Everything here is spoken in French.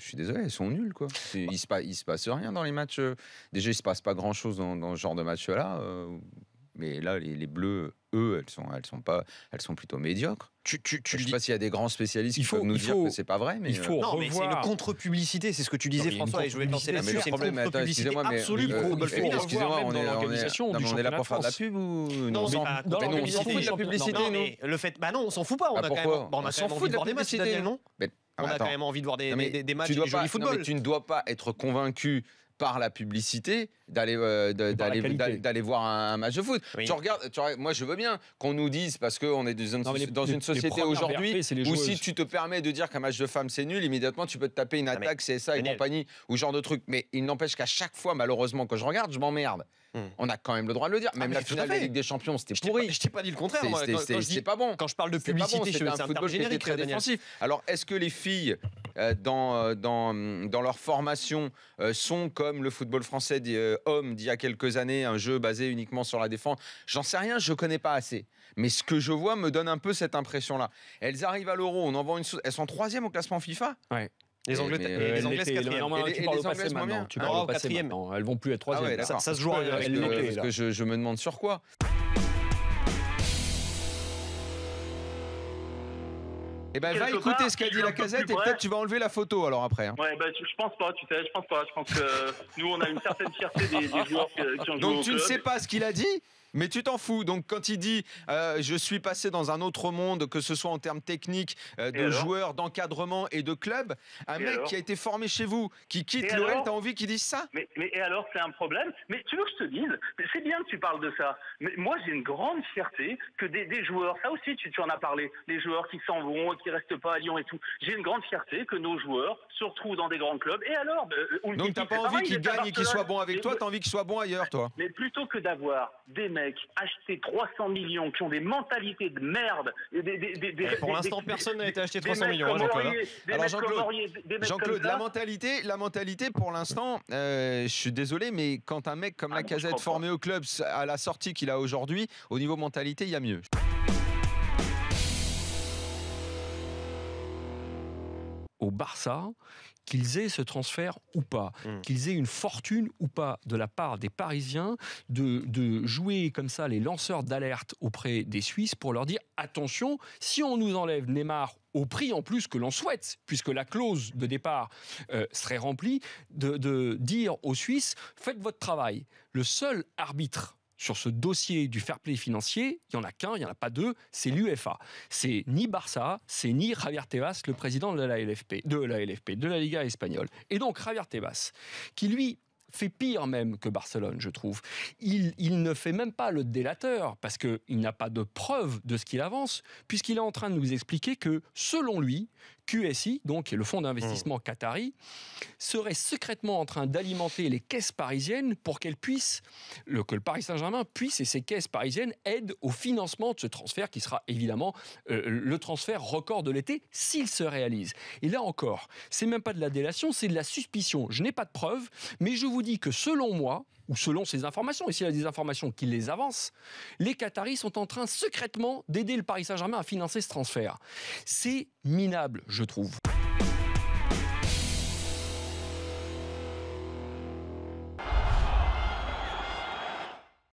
suis désolé, elles sont nulles, quoi. Il se passe rien dans les matchs. Déjà, il se passe pas grand-chose dans ce genre de match-là. Mais là, les Bleus, eux, elles sont plutôt médiocres. Je sais pas s'il y a des grands spécialistes qui peuvent nous dire que c'est pas vrai, mais il faut non, mais c'est une contre-publicité, c'est ce que tu disais, François, et je voulais lancer là-dessus. C'est une contre-publicité absolue pour le football féminin. Excusez-moi, on est là pour faire de la pub ou non, on s'en fout de la publicité, non, mais le fait, bah non, on s'en fout pas. On a quand même envie de voir des matchs, Daniel, non? On a quand même envie de voir des matchs du joli football. Tu ne dois pas être convaincu par la publicité d'aller voir un match de foot. Oui. Moi je veux bien qu'on nous dise, parce qu'on est dans une société aujourd'hui où si tu te permets de dire qu'un match de femmes c'est nul, immédiatement tu peux te taper une attaque CSA et compagnie ou genre de truc. Mais il n'empêche qu'à chaque fois, malheureusement, quand je regarde, je m'emmerde. On a quand même le droit de le dire. Même la finale de la Ligue des Champions, c'était pourri. Je t'ai pas dit le contraire. C'est pas bon. Quand je parle de publicité, c'est un football générique très défensif. Alors est-ce que les filles dans leur formation sont comme le football français homme d'il y a quelques années, un jeu basé uniquement sur la défense? J'en sais rien, je connais pas assez. Mais ce que je vois me donne un peu cette impression-là. Elles arrivent à l'Euro, on envoie elles sont 3e au classement FIFA. Ouais. Les Anglaises 4e. Tu parles au passé maintenant. Tu parles au passé maintenant. Elles vont plus être 3e. Ça se joue avec le montée. Parce que je me demande sur quoi. Eh ben, va écouter ce qu'a dit Lacazette et peut-être tu vas enlever la photo alors après. Ouais, je pense pas, tu sais, je pense que nous, on a une certaine fierté des joueurs qui ont joué au club. Donc tu ne sais pas ce qu'il a dit, mais tu t'en fous. Donc quand il dit je suis passé dans un autre monde, que ce soit en termes techniques, de joueurs, d'encadrement et de club, un mec qui a été formé chez vous, qui quitte l'OL, t'as envie qu'il dise ça? Mais et alors, c'est un problème? Mais tu veux que je te dise? C'est bien que tu parles de ça. Mais moi, j'ai une grande fierté que des joueurs, ça aussi tu en as parlé, les joueurs qui s'en vont et qui restent pas à Lyon et tout. J'ai une grande fierté que nos joueurs se retrouvent dans des grands clubs. Et alors, donc t'as pas envie qu'ils gagnent et qu'ils soient bons avec toi, t'as envie qu'ils soient bons ailleurs, toi? Mais plutôt que d'avoir des mecs achetés 300 millions qui ont des mentalités de merde. Pour l'instant, personne n'a été acheté 300 millions, Jean-Claude. Alors Jean-Claude, la mentalité pour l'instant, je suis désolé, mais quand un mec comme Lacazette formé au club à la sortie qu'il a aujourd'hui, au niveau mentalité, il y a mieux. Au Barça, qu'ils aient ce transfert ou pas, qu'ils aient une fortune ou pas de la part des Parisiens de jouer comme ça les lanceurs d'alerte auprès des Suisses pour leur dire attention, si on nous enlève Neymar au prix en plus que l'on souhaite, puisque la clause de départ serait remplie, de dire aux Suisses faites votre travail. Le seul arbitre sur ce dossier du fair play financier, il n'y en a qu'un, il n'y en a pas deux, c'est l'UEFA. C'est ni Barça, c'est ni Javier Tebas, le président de la Liga espagnole. Et donc Javier Tebas, qui lui fait pire même que Barcelone, je trouve. Il ne fait même pas le délateur, parce qu'il n'a pas de preuve de ce qu'il avance, puisqu'il est en train de nous expliquer que, selon lui, QSI, donc le fonds d'investissement qatari, serait secrètement en train d'alimenter les caisses parisiennes pour que le Paris Saint-Germain puisse, et ses caisses parisiennes, aident au financement de ce transfert qui sera évidemment le transfert record de l'été s'il se réalise. Et là encore, c'est même pas de la délation, c'est de la suspicion. Je n'ai pas de preuves, mais je vous dis que selon moi, ou selon ces informations, et s'il y a des informations qui les avancent, les Qataris sont en train secrètement d'aider le Paris Saint-Germain à financer ce transfert. C'est minable, je trouve.